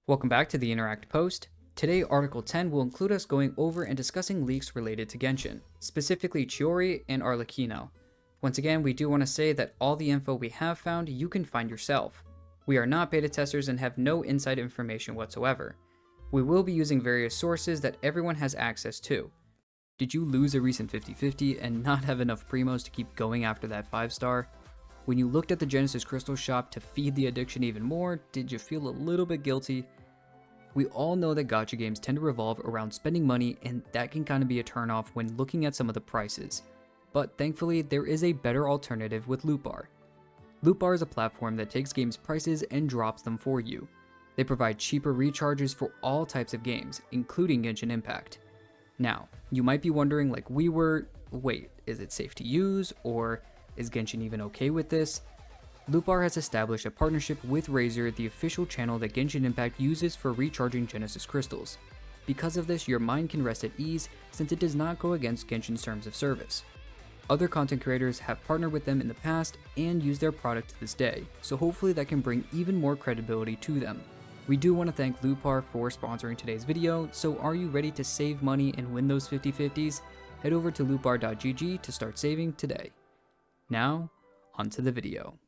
Welcome back to the Interact Post. Today, Article 10 will include us going over and discussing leaks related to Genshin, specifically Chiori and Arlecchino. Once again, we do want to say that all the info we have found you can find yourself. We are not beta testers and have no inside information whatsoever. We will be using various sources that everyone has access to. Did you lose a recent 50-50 and not have enough primos to keep going after that 5-star? When you looked at the Genesis Crystal shop to feed the addiction even more, did you feel a little bit guilty? We all know that gacha games tend to revolve around spending money, and that can kind of be a turnoff when looking at some of the prices. But thankfully, there is a better alternative with Loot Bar. Loot Bar is a platform that takes games' prices and drops them for you. They provide cheaper recharges for all types of games, including Genshin Impact. Now, you might be wondering like we were, wait, is it safe to use, or is Genshin even okay with this? Loot Bar has established a partnership with Razer, the official channel that Genshin Impact uses for recharging Genesis crystals. Because of this, your mind can rest at ease since it does not go against Genshin's terms of service. Other content creators have partnered with them in the past and use their product to this day, so hopefully that can bring even more credibility to them. We do want to thank Loot Bar for sponsoring today's video, so are you ready to save money and win those 50-50s? Head over to lootbar.gg to start saving today. Now, onto the video.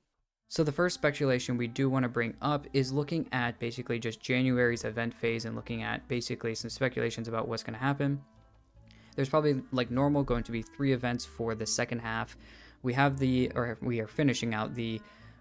So the first speculation we do want to bring up is looking at basically just January's event phase and looking at basically some speculations about what's going to happen. There's probably, like normal, going to be 3 events for the second half. We are finishing out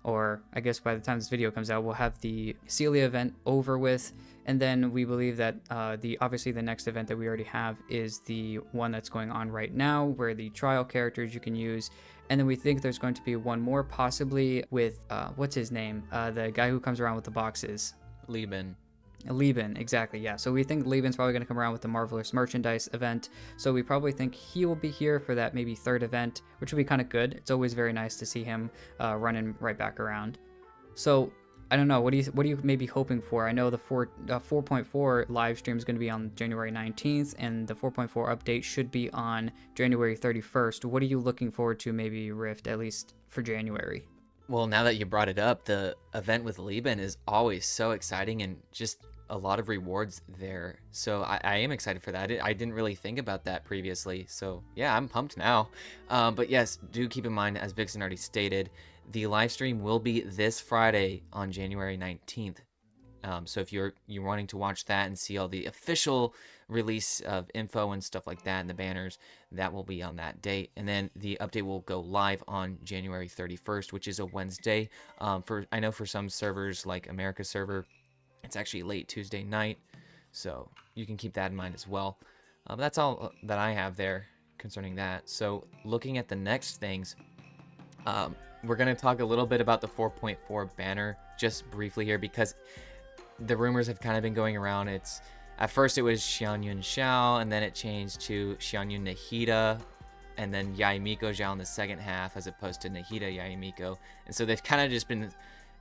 or I guess by the time this video comes out, we'll have the Celia event over with, and then we believe that obviously the next event that we already have is the one that's going on right now, where the trial characters you can use, and then we think there's going to be one more, possibly with what's his name, the guy who comes around with the boxes, Lieben, exactly, yeah. So we think Lieben's probably going to come around with the Marvelous Merchandise event. So we probably think he will be here for that maybe 3rd event, which will be kind of good. It's always very nice to see him running right back around. So I don't know. What are you maybe hoping for? I know the 4.4 live stream is going to be on January 19th, and the 4.4 update should be on January 31st. What are you looking forward to, maybe Rift, at least for January? Well, now that you brought it up, the event with Lieben is always so exciting and just a lot of rewards there. So I am excited for that. I didn't really think about that previously. So yeah, I'm pumped now. But yes, do keep in mind, as Vixen already stated, the live stream will be this Friday on January 19th. So if you're wanting to watch that and see all the official release of info and stuff like that and the banners, that will be on that date. And then the update will go live on January 31st, which is a Wednesday. I know for some servers like America server, it's actually late Tuesday night. So you can keep that in mind as well. That's all that I have there concerning that. So looking at the next things, we're going to talk a little bit about the 4.4 banner just briefly here, because the rumors have kind of been going around. At first it was Xianyun Xiao, and then it changed to Xianyun Nahida, and then Yaimiko Zhao in the second half as opposed to Nahida Yaimiko. And so they've kind of just been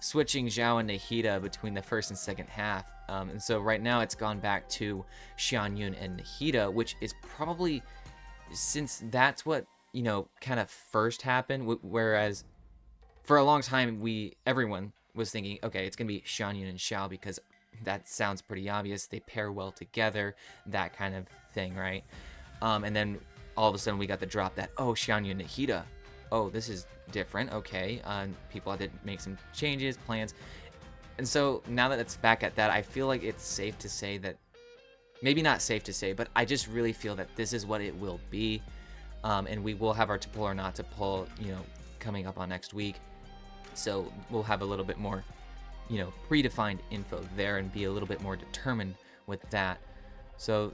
switching Zhao and Nahida between the first and second half. And so right now it's gone back to Xianyun and Nahida, which is probably, since that's what, kind of first happened, whereas for a long time everyone was thinking, okay, it's gonna be Xianyun and Xiao because that sounds pretty obvious. They pair well together, that kind of thing, right? And then all of a sudden we got the drop that, oh, Xianyun Nahida. Oh, this is different. Okay, people had to make some changes, plans, and so now that it's back at that, I feel like it's safe to say that, maybe not safe to say, but I just really feel that this is what it will be, and we will have our to pull or not to pull, coming up on next week. So we'll have a little bit more, predefined info there and be a little bit more determined with that. So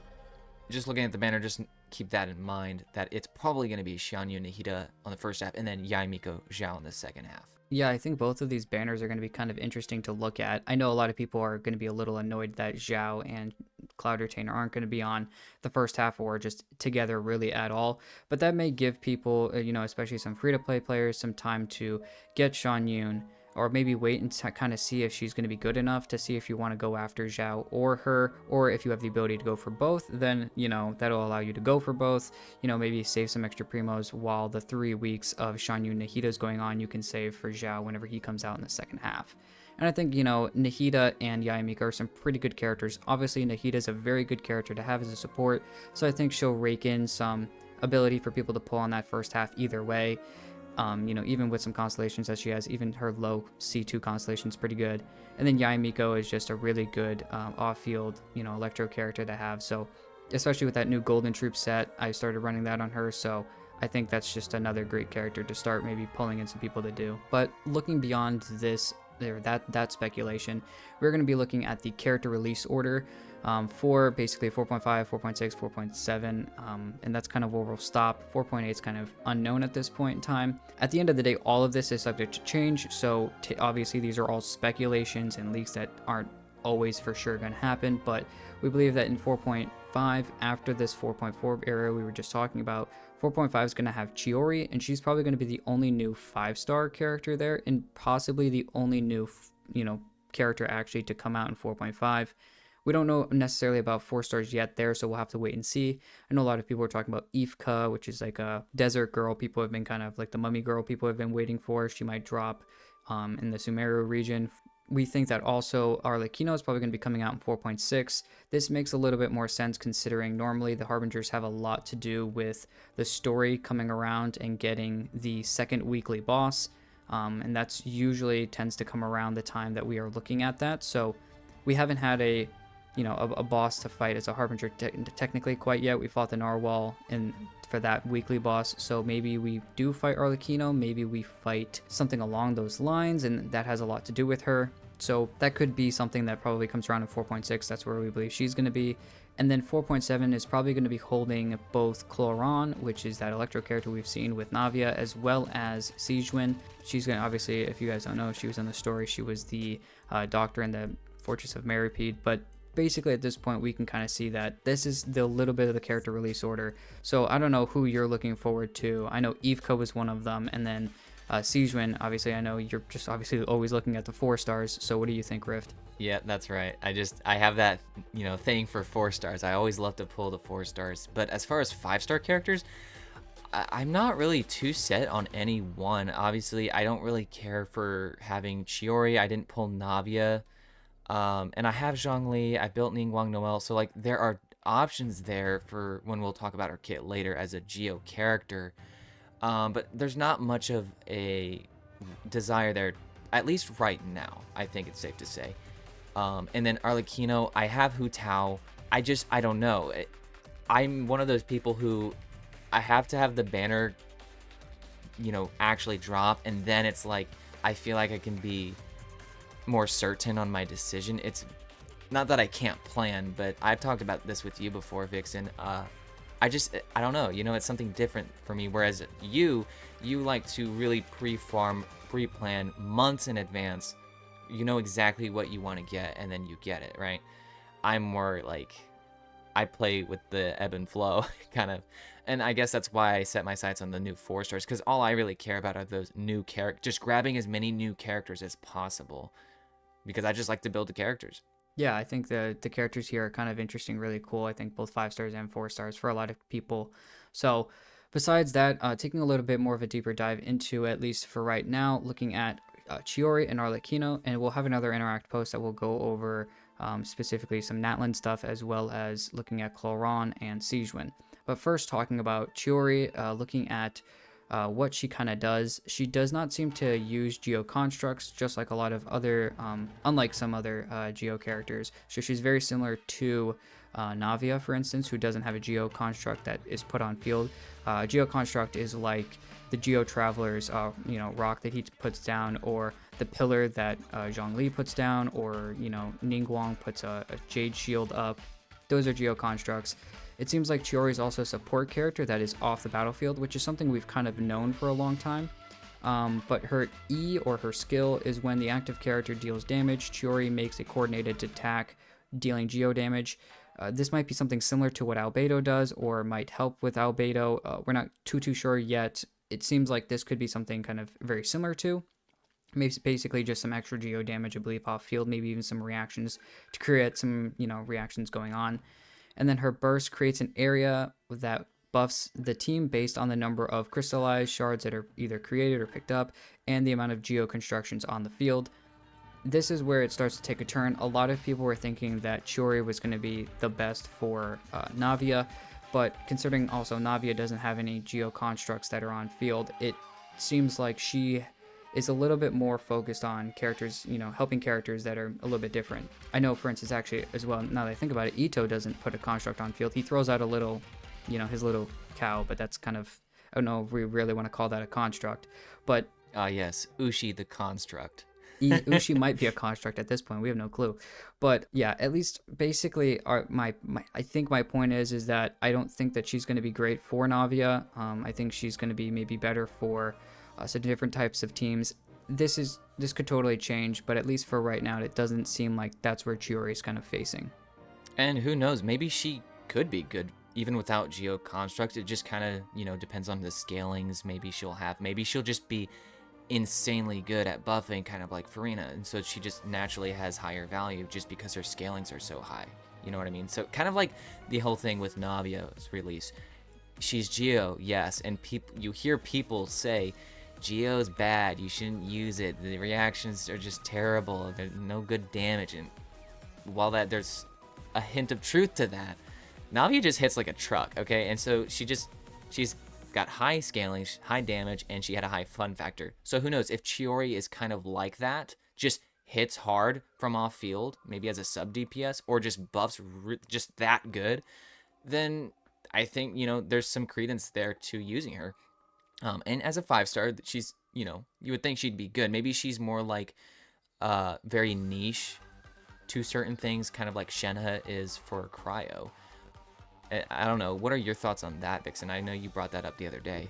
just looking at the banner, just keep that in mind, that it's probably going to be Xianyun Nahida on the first half and then Yaimiko Zhao in the second half. Yeah, I think both of these banners are going to be kind of interesting to look at. I know a lot of people are going to be a little annoyed that Zhao and Cloud Retainer aren't going to be on the first half or just together really at all, but that may give people, especially some free-to-play players, some time to get Xianyun, or maybe wait and kind of see if she's going to be good enough to see if you want to go after Zhao or her, or if you have the ability to go for both, then, that'll allow you to go for both, maybe save some extra primos while the 3 weeks of Xianyun Nahida is going on. You can save for Zhao whenever he comes out in the second half. And I think, you know, Nahida and Yayamika are some pretty good characters. Obviously, Nahida is a very good character to have as a support, so I think she'll rake in some ability for people to pull on that first half either way. You know, even with some constellations that she has, even her low C2 constellation is pretty good. And then Yayamiko is just a really good off-field, you know, electro character to have. So, especially with that new Golden Troop set, I started running that on her. So, I think that's just another great character to start maybe pulling in some people to do. But looking beyond this, that speculation, we're going to be looking at the character release order for basically 4.5, 4.6, 4.7, and that's kind of where we'll stop. 4.8 is kind of unknown at this point in time. At the end of the day, all of this is subject to change, so obviously these are all speculations and leaks that aren't always for sure going to happen, but we believe that in 4.5, after this 4.4 era we were just talking about, 4.5 is going to have Chiori, and she's probably going to be the only new 5-star character there, and possibly the only new, you know, character actually to come out in 4.5. We don't know necessarily about 4 stars yet there, so we'll have to wait and see. I know a lot of people are talking about Ifka, which is like a desert girl. People have been kind of like the mummy girl people have been waiting for. She might drop in the Sumeru region. We think that also Arlecchino is probably going to be coming out in 4.6. This makes a little bit more sense considering normally the Harbingers have a lot to do with the story coming around and getting the second weekly boss. And that's usually tends to come around the time that we are looking at that. So we haven't had a boss to fight as a Harbinger technically quite yet. We fought the Narwhal for that weekly boss, so maybe we do fight Arlecchino, maybe we fight something along those lines, and that has a lot to do with her. So that could be something that probably comes around in 4.6. That's where we believe she's going to be. And then 4.7 is probably going to be holding both Chloron, which is that electro character we've seen with Navia, as well as Sijwin. She's going to, obviously, if you guys don't know, she was in the story. She was the doctor in the Fortress of Meripede, but basically at this point we can kind of see that this is the little bit of the character release order. So I don't know who you're looking forward to. I know Evka was one of them, and then Sijwin, obviously I know you're just obviously always looking at the 4 stars. So what do you think, Rift? Yeah, that's right. I have that, you know, thing for 4 stars. I always love to pull the 4 stars. But as far as 5-star characters, I'm not really too set on any one. Obviously, I don't really care for having Chiori. I didn't pull Navia. And I have Zhongli, I built Ningguang Noel, so like there are options there for when we'll talk about her kit later as a Geo character. But there's not much of a desire there, at least right now, I think it's safe to say. And then Arlecchino, I have Hu Tao. I don't know. I'm one of those people who I have to have the banner, you know, actually drop, and then it's like I feel like I can be more certain on my decision. It's not that I can't plan, but I've talked about this with you before, Vixen. I don't know, you know, it's something different for me, whereas you like to really pre-plan months in advance. You know exactly what you want to get, and then you get it, right? I'm more like, I play with the ebb and flow kind of, and I guess that's why I set my sights on the new 4 stars, because all I really care about are those new characters, just grabbing as many new characters as possible, because I just like to build the characters. Yeah, I think the characters here are kind of interesting, really cool. I think both 5 stars and 4 stars for a lot of people. So besides that, taking a little bit more of a deeper dive into, at least for right now, looking at Chiori and Arlecchino, and we'll have another interact post that will go over specifically some Natlan stuff, as well as looking at Chloron and Sijwin. But first, talking about Chiori, looking at what she kind of does. She does not seem to use geo constructs, just like a lot of other, unlike some other geo characters. So she's very similar to Navia, for instance, who doesn't have a geo construct that is put on field. Geo construct is like the Geo Traveler's, rock that he puts down, or the pillar that Zhongli puts down, or, Ningguang puts a Jade Shield up. Those are Geo constructs. It seems like Chiori is also a support character that is off the battlefield, which is something we've kind of known for a long time. But her E, or her skill, is when the active character deals damage, Chiori makes a coordinated attack, dealing Geo damage. This might be something similar to what Albedo does, or might help with Albedo. We're not too sure yet. It seems like this could be something kind of very similar to. Maybe basically just some extra Geo damage, I believe, off field, maybe even some reactions to create some, reactions going on. And then her burst creates an area that buffs the team based on the number of crystallized shards that are either created or picked up, and the amount of geo constructions on the field. this is where it starts to take a turn. A lot of people were thinking that Chiori was going to be the best for Navia, but considering also Navia doesn't have any geo constructs that are on field, it seems like she is a little bit more focused on characters, helping characters that are a little bit different. I know, for instance, actually, as well, now that I think about it, Ito doesn't put a construct on field. He throws out a little, his little cow, but that's kind of, I don't know if we really want to call that a construct. But yes, Ushi the construct. Ushi might be a construct at this point. We have no clue. But yeah, at least basically I think my point is that I don't think that she's going to be great for Navia. I think she's going to be maybe better for some different types of teams. This could totally change, but at least for right now, it doesn't seem like that's where Chiori is kind of facing. And who knows, maybe she could be good even without geo construct. It just kind of, depends on the scalings maybe she'll just be insanely good at buffing, kind of like Farina, and so she just naturally has higher value just because her scalings are so high. You know what I mean? So kind of like the whole thing with Navia's release. She's Geo, yes, and you hear people say Geo's bad, you shouldn't use it, the reactions are just terrible, there's no good damage. And while there's a hint of truth to that, Navia just hits like a truck, okay? And so she's got high scaling, high damage, and she had a high fun factor. So who knows, if Chiori is kind of like that, just hits hard from off field, maybe as a sub DPS, or just buffs just that good, then I think, there's some credence there to using her. And as a 5-star, she's, you would think she'd be good. Maybe she's more like very niche to certain things, kind of like Shenhe is for Cryo. I don't know. What are your thoughts on that, Vixen? I know you brought that up the other day.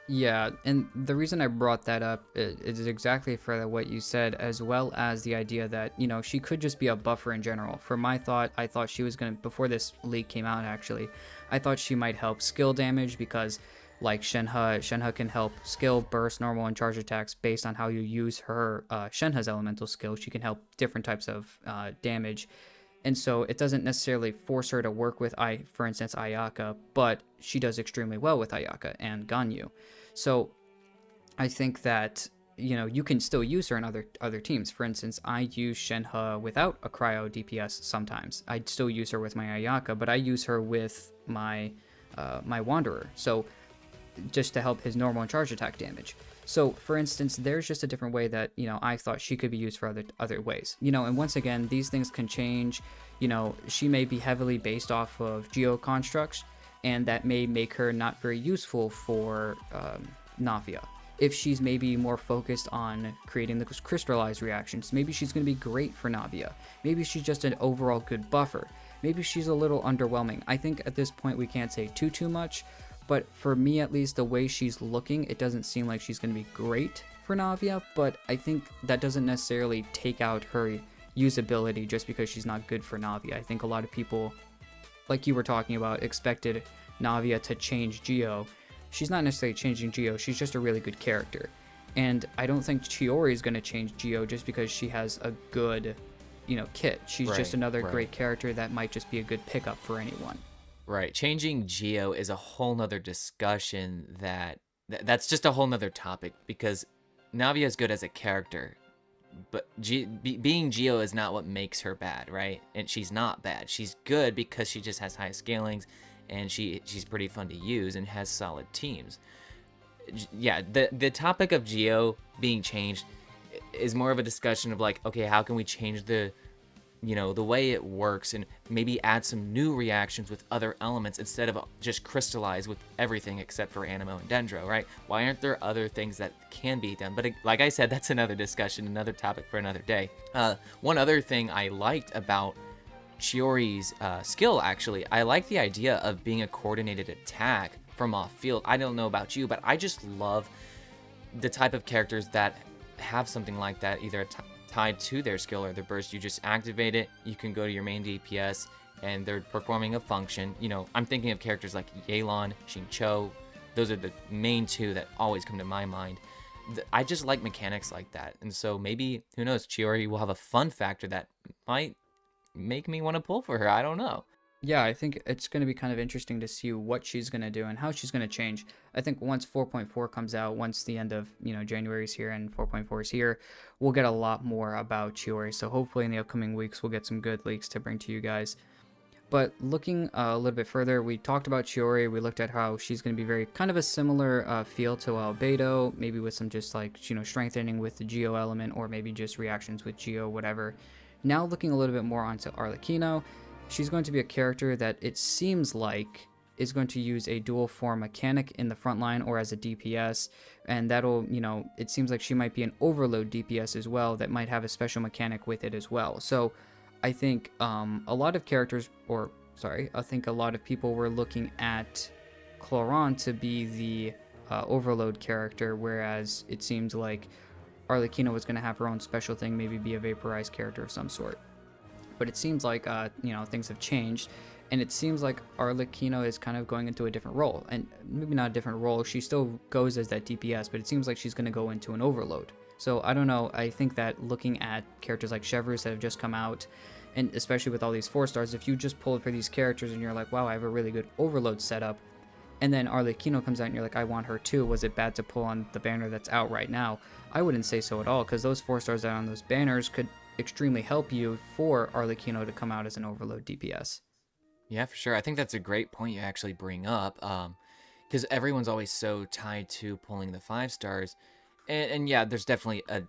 Yeah, and the reason I brought that up is exactly for what you said, as well as the idea that, she could just be a buffer in general. For my thought, I thought she was going to, before this leak came out actually, I thought she might help skill damage because like Shenhe can help skill, burst, normal, and charge attacks based on how you use her Shenhe's elemental skill. She can help different types of damage. And so it doesn't necessarily force her to work with, for instance, Ayaka, but she does extremely well with Ayaka and Ganyu. So I think that, you can still use her in other teams. For instance, I use Shenhe without a cryo DPS sometimes. I'd still use her with my Ayaka, but I use her with my my Wanderer. So just to help his normal and charge attack damage. So, for instance, there's just a different way that, I thought she could be used for other ways. And once again, these things can change. She may be heavily based off of geo constructs, and that may make her not very useful for Navia. If she's maybe more focused on creating the crystallized reactions, maybe she's going to be great for Navia. Maybe she's just an overall good buffer. Maybe she's a little underwhelming. I think at this point we can't say too much. But for me, at least, the way she's looking, it doesn't seem like she's going to be great for Navia. But I think that doesn't necessarily take out her usability just because she's not good for Navia. I think a lot of people, like you were talking about, expected Navia to change Geo. She's not necessarily changing Geo. She's just a really good character. And I don't think Chiori is going to change Geo just because she has a good, kit. She's just another great character that might just be a good pickup for anyone. Right. Changing Geo is a whole nother discussion that's just a whole nother topic, because Navia is good as a character, but being Geo is not what makes her bad, right? And she's not bad. She's good because she just has high scalings, and she's pretty fun to use and has solid teams. Yeah, the topic of Geo being changed is more of a discussion of like, okay, how can we change the way it works and maybe add some new reactions with other elements instead of just crystallize with everything except for Anemo and Dendro, right? Why aren't there other things that can be done? But like I said, that's another discussion, another topic for another day. One other thing I liked about Chiori's skill, actually, I like the idea of being a coordinated attack from off field. I don't know about you, but I just love the type of characters that have something like that, either tied to their skill or their burst. You just activate it, you can go to your main DPS, and they're performing a function. I'm thinking of characters like Yelan, Xingqiu. Those are the main two that always come to my mind. I just like mechanics like that, and so maybe, who knows, Chiori will have a fun factor that might make me want to pull for her. I don't know. Yeah, I think it's going to be kind of interesting to see what she's going to do and how she's going to change. I think once 4.4 comes out, once the end of, January is here and 4.4 is here, we'll get a lot more about Chiori. So hopefully in the upcoming weeks, we'll get some good leaks to bring to you guys. But looking a little bit further, we talked about Chiori. We looked at how she's going to be very kind of a similar feel to Albedo, maybe with some just like, strengthening with the Geo element, or maybe just reactions with Geo, whatever. Now looking a little bit more onto Arlecchino, she's going to be a character that it seems like is going to use a dual form mechanic in the front line or as a DPS, and that'll, it seems like she might be an overload DPS as well that might have a special mechanic with it as well. So I think a lot of characters, I think a lot of people were looking at Chloran to be the overload character, whereas it seems like Arlecchino was going to have her own special thing, maybe be a vaporized character of some sort. But it seems like, things have changed, and it seems like Arlecchino is kind of going into a different role. And maybe not a different role, she still goes as that DPS, but it seems like she's going to go into an overload. So I don't know, I think that looking at characters like Chevreuse that have just come out, and especially with all these 4-stars, if you just pull for these characters and you're like, wow, I have a really good overload setup, and then Arlecchino comes out and you're like, I want her too, was it bad to pull on the banner that's out right now? I wouldn't say so at all, because those 4-stars that are on those banners could extremely help you for Arlecchino to come out as an overload DPS. Yeah, for sure. I think that's a great point you actually bring up, because everyone's always so tied to pulling the 5-stars, and yeah, there's definitely a,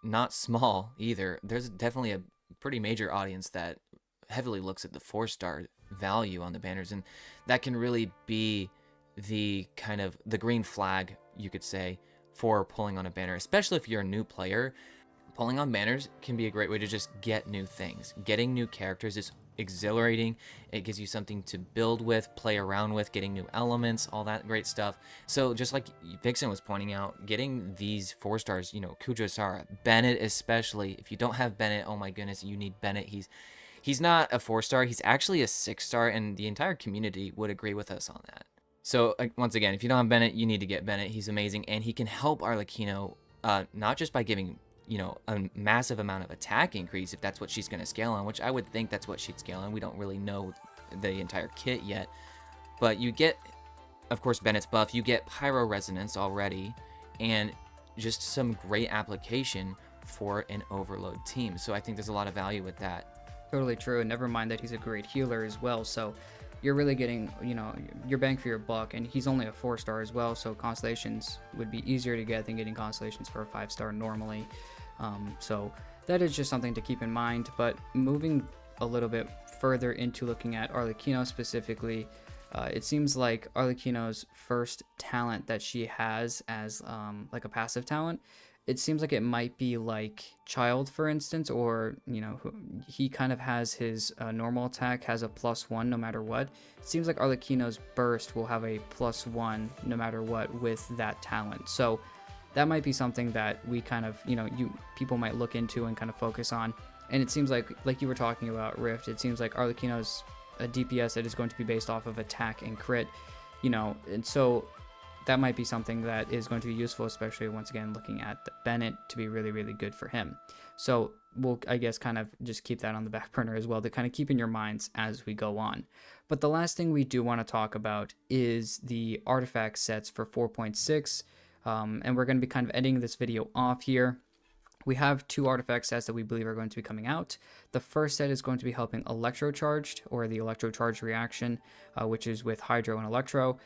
not small either, there's definitely a pretty major audience that heavily looks at the 4-star value on the banners, and that can really be the kind of the green flag, you could say, for pulling on a banner, especially if you're a new player. Pulling on banners can be a great way to just get new things. Getting new characters is exhilarating. It gives you something to build with, play around with, getting new elements, all that great stuff. So just like Vixen was pointing out, getting these 4-stars, Kujosara, Bennett especially. If you don't have Bennett, oh my goodness, you need Bennett. He's not a 4-star, he's actually a 6-star, and the entire community would agree with us on that. So once again, if you don't have Bennett, you need to get Bennett. He's amazing, and he can help Arlecchino, not just by giving a massive amount of attack increase, if that's what she's going to scale on, which I would think that's what she'd scale on. We don't really know the entire kit yet, but you get, of course, Bennett's buff, you get Pyro Resonance already, and just some great application for an overload team. So I think there's a lot of value with that. Totally true, and never mind that he's a great healer as well, so you're really getting, your bang for your buck, and he's only a 4-star as well, so Constellations would be easier to get than getting Constellations for a 5-star normally. So that is just something to keep in mind. But moving a little bit further into looking at Arlecchino specifically, it seems like Arlecchino's first talent that she has as like a passive talent, it seems like it might be like Child, for instance, or he kind of has his normal attack has a +1 no matter what. It seems like Arlecchino's burst will have a +1 no matter what with that talent. So that might be something that we kind of, people might look into and kind of focus on. And it seems like you were talking about Rift, it seems like Arlecchino's a DPS that is going to be based off of attack and crit, and so that might be something that is going to be useful, especially once again looking at Bennett to be really, really good for him. So we'll, I guess, kind of just keep that on the back burner as well to kind of keep in your minds as we go on. But the last thing we do want to talk about is the artifact sets for 4.6. And we're going to be kind of ending this video off here. We have 2 artifact sets that we believe are going to be coming out. The first set is going to be helping Electrocharged, or the Electrocharged reaction, which is with Hydro and Electro.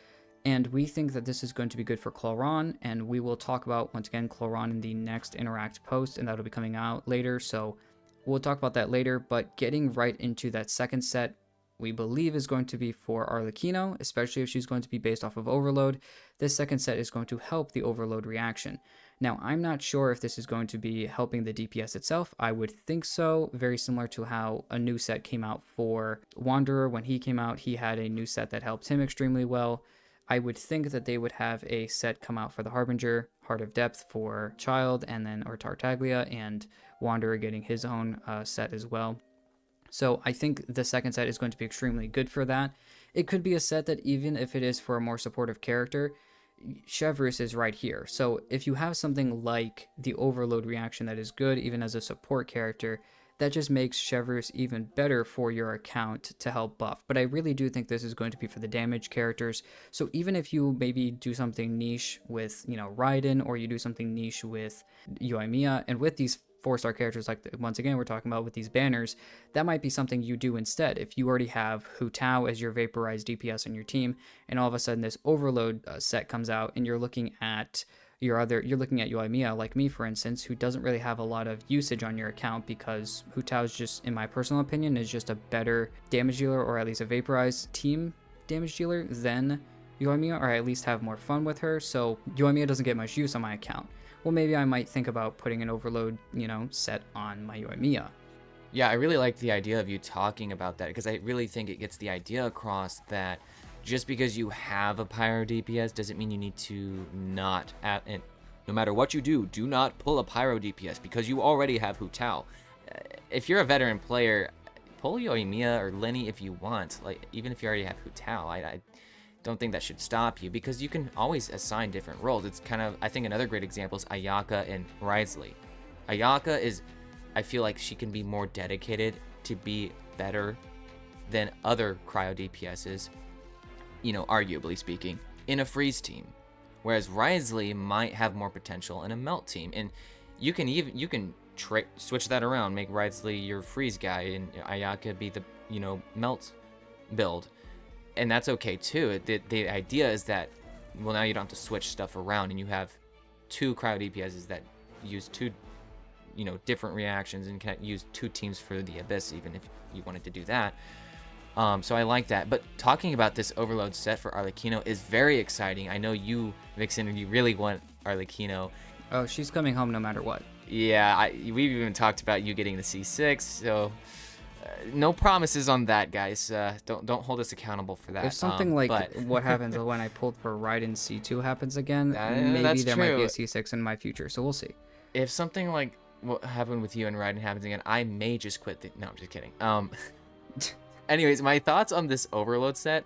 And we think that this is going to be good for Chloran, and we will talk about, once again, Chloran in the next Interact post, and that'll be coming out later, so we'll talk about that later. But getting right into that second set, we believe is going to be for Arlecchino, especially if she's going to be based off of Overload. This second set is going to help the Overload reaction. Now, I'm not sure if this is going to be helping the DPS itself. I would think so, very similar to how a new set came out for Wanderer. When he came out, he had a new set that helped him extremely well. I would think that they would have a set come out for the Harbinger, Heart of Depth for Child, and then or Tartaglia, and Wanderer getting his own set as well. So I think the second set is going to be extremely good for that. It could be a set that, even if it is for a more supportive character, Chevreuse is right here. So if you have something like the Overload reaction that is good even as a support character, that just makes Chevreuse even better for your account to help buff. But I really do think this is going to be for the damage characters. So even if you maybe do something niche with, Raiden, or you do something niche with Yoimiya, and with these 4-star characters, like once again we're talking about with these banners, that might be something you do instead. If you already have Hu Tao as your vaporized DPS on your team, and all of a sudden this overload set comes out, and you're looking at Yoimiya, like me for instance, who doesn't really have a lot of usage on your account because Hu Tao is just, in my personal opinion, is just a better damage dealer, or at least a vaporized team damage dealer than Yoimiya, or I at least have more fun with her. So Yoimiya doesn't get much use on my account. Well, maybe I might think about putting an overload, set on my Yoimiya. Yeah, I really like the idea of you talking about that, because I really think it gets the idea across that just because you have a pyro DPS doesn't mean you need to not, and no matter what you do not pull a pyro DPS because you already have Hu Tao. If you're a veteran player, pull Yoimiya or Lenny if you want, like even if you already have Hu Tao. I don't think that should stop you, because you can always assign different roles. It's kind of, I think another great example is Ayaka and Wriothesley. Ayaka is, I feel like she can be more dedicated to be better than other cryo DPSs, arguably speaking, in a freeze team. Whereas Wriothesley might have more potential in a melt team. And you can switch that around, make Wriothesley your freeze guy and Ayaka be the, melt build. And that's okay too. The idea is that, well, now you don't have to switch stuff around, and you have 2 cryo DPSs that use 2, different reactions, and can use 2 teams for the Abyss, even if you wanted to do that. So I like that. But talking about this overload set for Arlecchino is very exciting. I know you, Vixen, you really want Arlecchino. Oh, she's coming home no matter what. Yeah, we've even talked about you getting the C6, so no promises on that, guys. Don't hold us accountable for that. If something what happens when I pulled for Raiden C2 happens again, maybe there might be a C6 in my future, so we'll see. If something like what happened with you and Raiden happens again, I may just quit. No, I'm just kidding. Anyways, my thoughts on this overload set,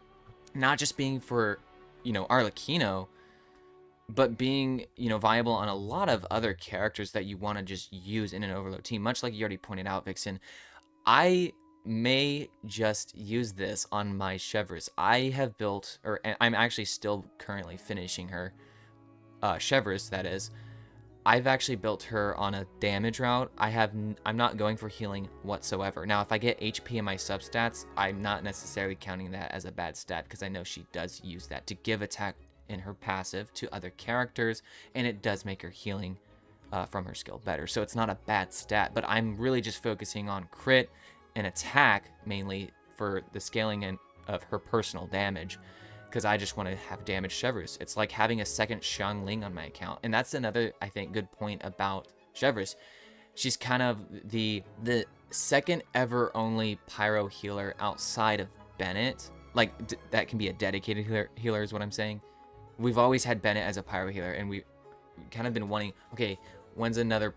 not just being for, Arlecchino, but being, viable on a lot of other characters that you want to just use in an overload team, much like you already pointed out, Vixen. I may just use this on my Chevreuse. I have built, and I'm actually still currently finishing her, Chevreuse, that is. I've actually built her on a damage route. I'm not going for healing whatsoever. Now, if I get HP in my substats, I'm not necessarily counting that as a bad stat, because I know she does use that to give attack in her passive to other characters, and it does make her healing from her skill better. So it's not a bad stat, but I'm really just focusing on crit and attack mainly for the scaling of her personal damage, because I just want to have damage Chevreuse. It's like having a second Xiangling on my account. And that's another, I think, good point about Chevreuse. She's kind of the second ever only pyro healer outside of Bennett. Like, that can be a dedicated healer is what I'm saying. We've always had Bennett as a pyro healer, and we kind of been wanting, okay, when's another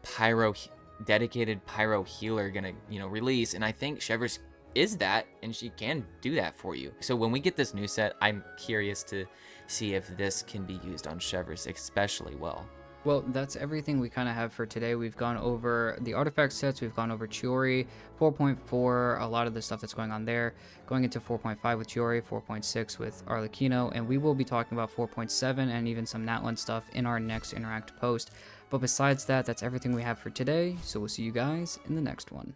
dedicated pyro healer gonna, release? And I think Chevreuse is that, and she can do that for you. So when we get this new set, I'm curious to see if this can be used on Chevreuse especially well. Well, that's everything we kind of have for today. We've gone over the artifact sets, we've gone over Chiori, 4.4, a lot of the stuff that's going on there, going into 4.5 with Chiori, 4.6 with Arlecchino, and we will be talking about 4.7 and even some Natlan stuff in our next Interact post. But besides that, that's everything we have for today, so we'll see you guys in the next one.